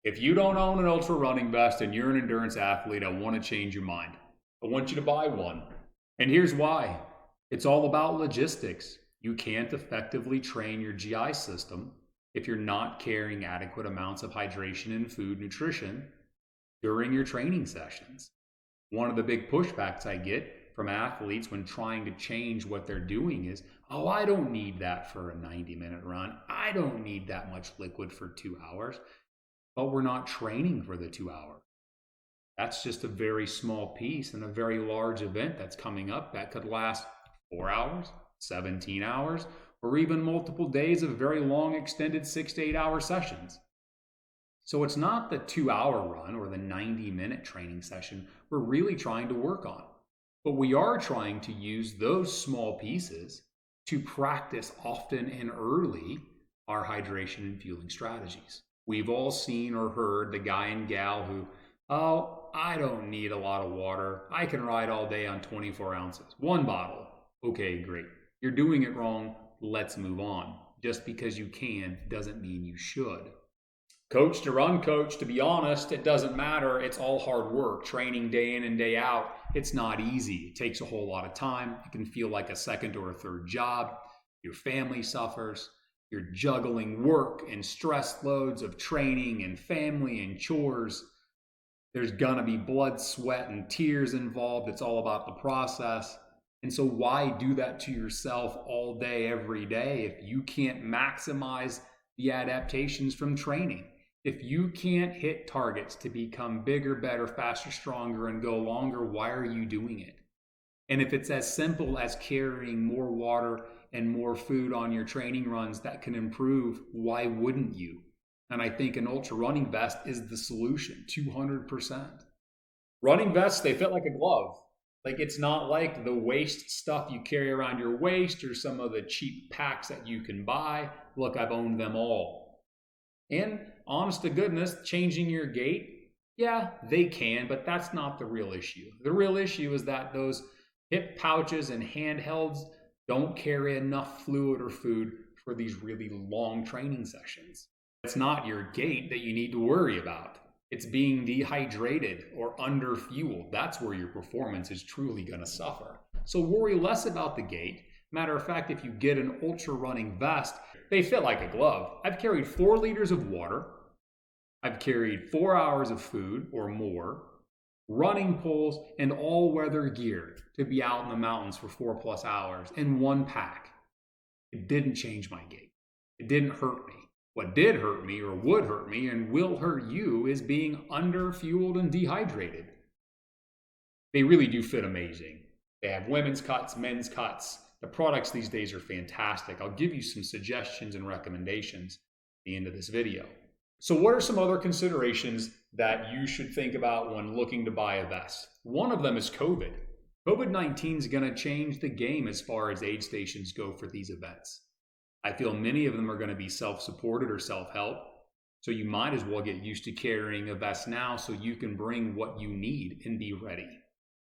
If you don't own an ultra running vest and you're an endurance athlete, I want to change your mind. I want you to buy one. And here's why. It's all about logistics. You can't effectively train your GI system if you're not carrying adequate amounts of hydration and food nutrition during your training sessions. One of the big pushbacks I get from athletes when trying to change what they're doing is, oh, I don't need that for a 90-minute run. I don't need that much liquid for 2 hours. But we're not training for the 2 hours. That's just a very small piece in a very large event that's coming up that could last 4 hours, 17 hours, or even multiple days of very long extended 6 to 8 hour sessions. So it's not the 2 hour run or the 90-minute training session we're really trying to work on. But we are trying to use those small pieces to practice often and early our hydration and fueling strategies. We've all seen or heard the guy and gal who, oh, I don't need a lot of water. I can ride all day on 24 ounces. One bottle. Okay, great. You're doing it wrong. Let's move on. Just because you can doesn't mean you should. Coach to run coach, to be honest, it doesn't matter. It's all hard work. Training day in and day out. It's not easy. It takes a whole lot of time. It can feel like a second or a third job. Your family suffers. You're juggling work and stress loads of training and family and chores. There's gonna be blood, sweat, and tears involved. It's all about the process. And so why do that to yourself all day, every day, if you can't maximize the adaptations from training? If you can't hit targets to become bigger, better, faster, stronger, and go longer, why are you doing it? And if it's as simple as carrying more water and more food on your training runs that can improve, why wouldn't you? And I think an ultra running vest is the solution, 200%. Running vests, they fit like a glove. Like, it's not like the waist stuff you carry around your waist or some of the cheap packs that you can buy. Look, I've owned them all. And honest to goodness, changing your gait, yeah, they can, but that's not the real issue. The real issue is that those hip pouches and handhelds don't carry enough fluid or food for these really long training sessions. It's not your gait that you need to worry about. It's being dehydrated or underfueled. That's where your performance is truly going to suffer. So worry less about the gait. Matter of fact, if you get an ultra running vest, they fit like a glove. I've carried 4 liters of water. I've carried 4 hours of food or more, running poles, and all-weather gear to be out in the mountains for 4+ hours in one pack. It didn't change my gait. It didn't hurt me. What did hurt me, or would hurt me, and will hurt you, is being underfueled and dehydrated. They really do fit amazing. They have women's cuts, men's cuts. The products these days are fantastic. I'll give you some suggestions and recommendations at the end of this video. So what are some other considerations that you should think about when looking to buy a vest? One of them is COVID. COVID-19 is going to change the game as far as aid stations go for these events. I feel many of them are going to be self-supported or self-help. So you might as well get used to carrying a vest now so you can bring what you need and be ready.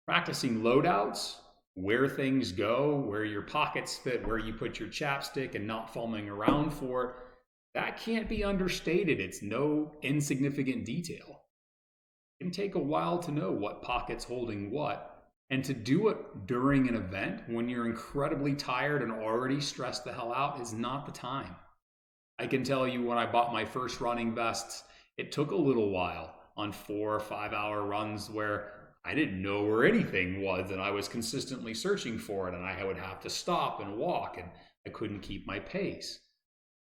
Practicing loadouts, where things go, where your pockets fit, where you put your chapstick and not fumbling around for it, that can't be understated. It's no insignificant detail. It can take a while to know what pocket's holding what, and to do it during an event when you're incredibly tired and already stressed the hell out is not the time. I can tell you when I bought my first running vests, it took a little while on 4 or 5 hour runs where I didn't know where anything was and I was consistently searching for it, and I would have to stop and walk and I couldn't keep my pace.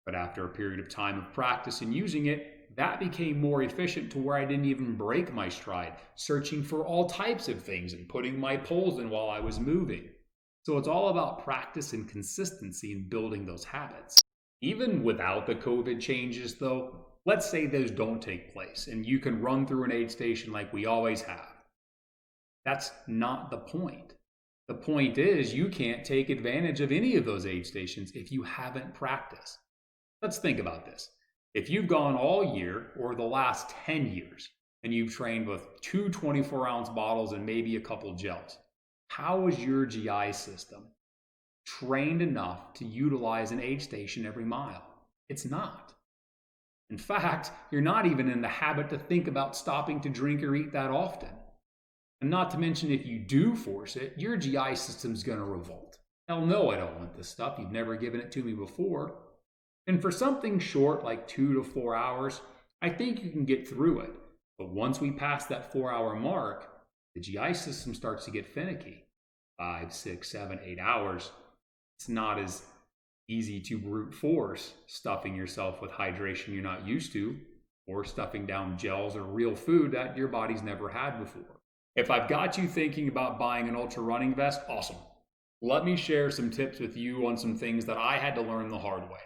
But after a period of time of practice and using it, that became more efficient to where I didn't even break my stride, searching for all types of things and putting my poles in while I was moving. So it's all about practice and consistency in building those habits. Even without the COVID changes though, let's say those don't take place and you can run through an aid station like we always have. That's not the point. The point is you can't take advantage of any of those aid stations if you haven't practiced. Let's think about this. If you've gone all year or the last 10 years and you've trained with 2 24-ounce bottles and maybe a couple gels, how is your GI system trained enough to utilize an aid station every mile? It's not. In fact, you're not even in the habit to think about stopping to drink or eat that often. And not to mention, if you do force it, your GI system's going to revolt. Hell no, I don't want this stuff. You've never given it to me before. And for something short, like 2 to 4 hours, I think you can get through it. But once we pass that 4-hour mark, the GI system starts to get finicky. 5, 6, 7, 8 hours. It's not as easy to brute force stuffing yourself with hydration you're not used to, or stuffing down gels or real food that your body's never had before. If I've got you thinking about buying an ultra running vest, awesome. Let me share some tips with you on some things that I had to learn the hard way.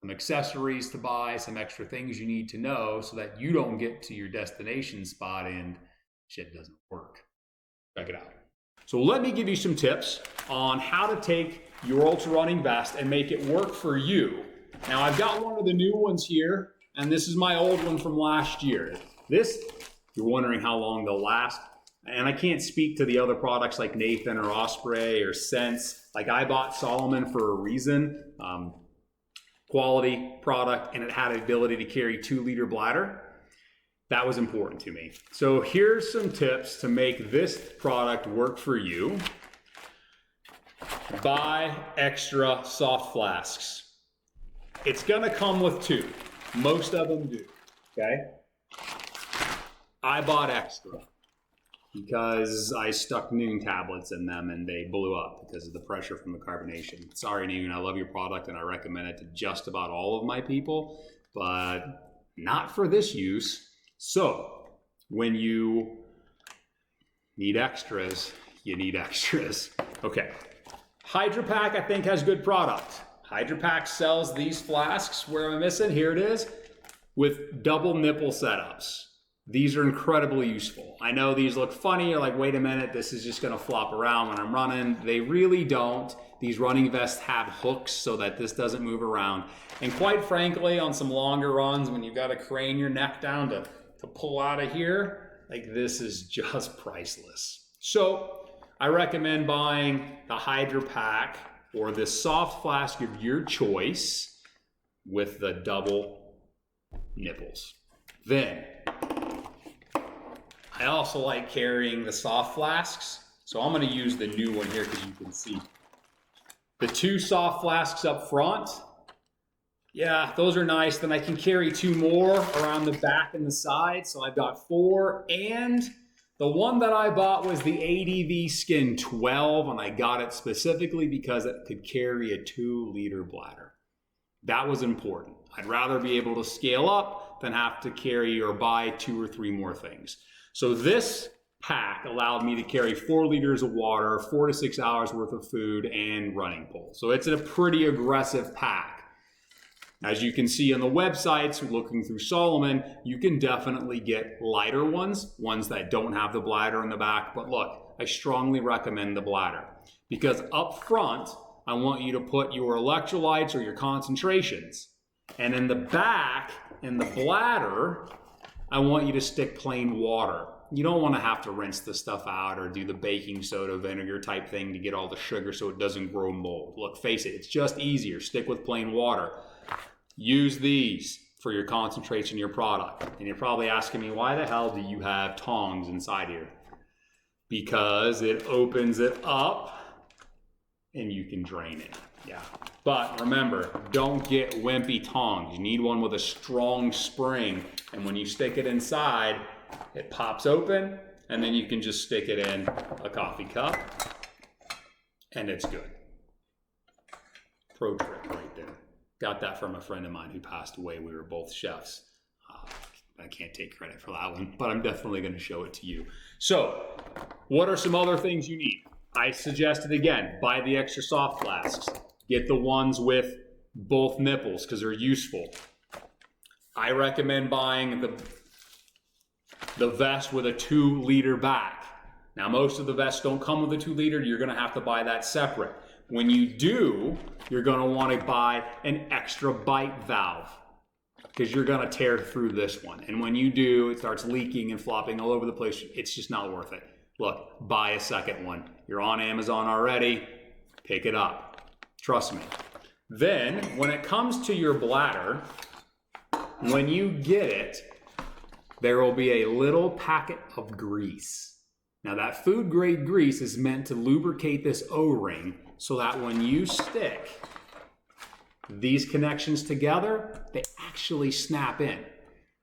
Some accessories to buy, some extra things you need to know so that you don't get to your destination spot and shit doesn't work. Check it out. So let me give you some tips on how to take your ultra running vest and make it work for you. Now I've got one of the new ones here, and this is my old one from last year. This, you're wondering how long they'll last. And I can't speak to the other products like Nathan or Osprey or Sense. Like, I bought Solomon for a reason. Quality product, and it had the ability to carry 2-liter bladder. That was important to me. So here's some tips to make this product work for you. Buy extra soft flasks. It's gonna come with 2. Most of them do, okay? I bought extra because I stuck Noon tablets in them and they blew up because of the pressure from the carbonation. Sorry, Noon, I love your product and I recommend it to just about all of my people, but not for this use. So when you need extras, you need extras. Okay, HydraPak I think has good product. HydraPak sells these flasks. Where am I missing? Here it is, with double nipple setups. These are incredibly useful. I know these look funny, you're like, wait a minute, this is just gonna flop around when I'm running. They really don't. These running vests have hooks so that this doesn't move around. And quite frankly, on some longer runs, when you've gotta crane your neck down to pull out of here, like, this is just priceless. So I recommend buying the HydraPak or this soft flask of your choice with the double nipples. Then, I also like carrying the soft flasks. So I'm gonna use the new one here because you can see the 2 soft flasks up front. Yeah, those are nice. Then I can carry 2 more around the back and the side. So I've got 4, and the one that I bought was the ADV Skin 12, and I got it specifically because it could carry a 2-liter bladder. That was important. I'd rather be able to scale up than have to carry or buy 2 or 3 more things. So this pack allowed me to carry 4 liters of water, 4 to 6 hours worth of food, and running poles. So it's a pretty aggressive pack. As you can see on the websites, looking through Solomon, you can definitely get lighter ones that don't have the bladder in the back. But look, I strongly recommend the bladder because up front, I want you to put your electrolytes or your concentrations. And in the back, in the bladder, I want you to stick plain water. You don't want to have to rinse the stuff out or do the baking soda vinegar type thing to get all the sugar so it doesn't grow mold. Look, face it, it's just easier. Stick with plain water. Use these for your concentrates in your product. And you're probably asking me, why the hell do you have tongs inside here? Because it opens it up and you can drain it. Yeah. But remember, don't get wimpy tongs. You need one with a strong spring. And when you stick it inside, it pops open and then you can just stick it in a coffee cup and it's good. Pro trick right there. Got that from a friend of mine who passed away. We were both chefs. I can't take credit for that one, but I'm definitely going to show it to you. So, what are some other things you need? I suggested again, buy the extra soft flasks. Get the ones with both nipples because they're useful. I recommend buying the vest with a 2-liter back. Now, most of the vests don't come with a 2-liter. You're going to have to buy that separate. When you do, you're going to want to buy an extra bite valve because you're going to tear through this one. And when you do, it starts leaking and flopping all over the place. It's just not worth it. Look, buy a second one. You're on Amazon already. Pick it up. Trust me. Then, when it comes to your bladder, when you get it, there will be a little packet of grease. Now that food grade grease is meant to lubricate this O-ring so that when you stick these connections together, they actually snap in.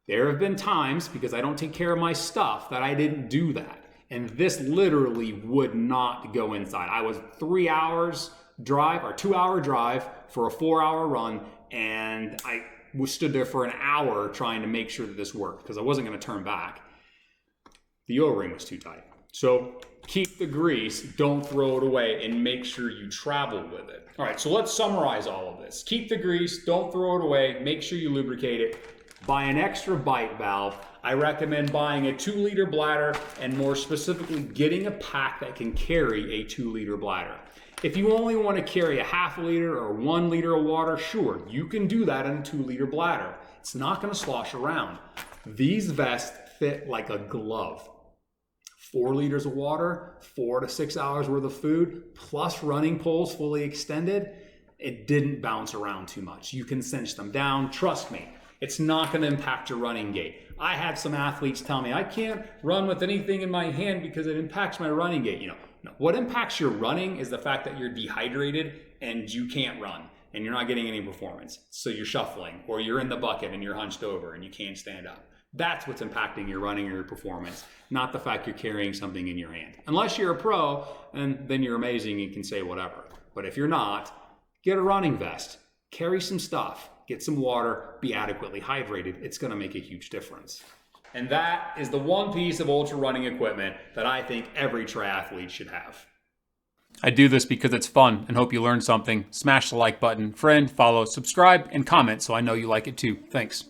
There have been times, because I don't take care of my stuff, that I didn't do that. And this literally would not go inside. I was 3 hours drive or 2 hour drive for a 4 hour run, and I stood there for an hour trying to make sure that this worked because I wasn't going to turn back. The O-ring was too tight. So keep the grease, don't throw it away, and make sure you travel with it. All right, so let's summarize all of this. Keep the grease, don't throw it away, make sure you lubricate it. Buy an extra bite valve. I recommend buying a 2-liter bladder, and more specifically getting a pack that can carry a 2-liter bladder. If you only want to carry a ½ liter or 1 liter of water, sure, you can do that in a 2-liter bladder. It's not going to slosh around. These vests fit like a glove. 4 liters of water, 4 to 6 hours worth of food, plus running poles fully extended. It didn't bounce around too much. You can cinch them down. Trust me, it's not going to impact your running gait. I had some athletes tell me, I can't run with anything in my hand because it impacts my running gait. No, what impacts your running is the fact that you're dehydrated and you can't run and you're not getting any performance. So you're shuffling, or you're in the bucket and you're hunched over and you can't stand up. That's what's impacting your running or your performance, not the fact you're carrying something in your hand. Unless you're a pro, and then you're amazing and can say whatever. But if you're not, get a running vest, carry some stuff, get some water, be adequately hydrated. It's going to make a huge difference. And that is the one piece of ultra running equipment that I think every triathlete should have. I do this because it's fun and hope you learned something. Smash the like button, friend, follow, subscribe, and comment so I know you like it too. Thanks.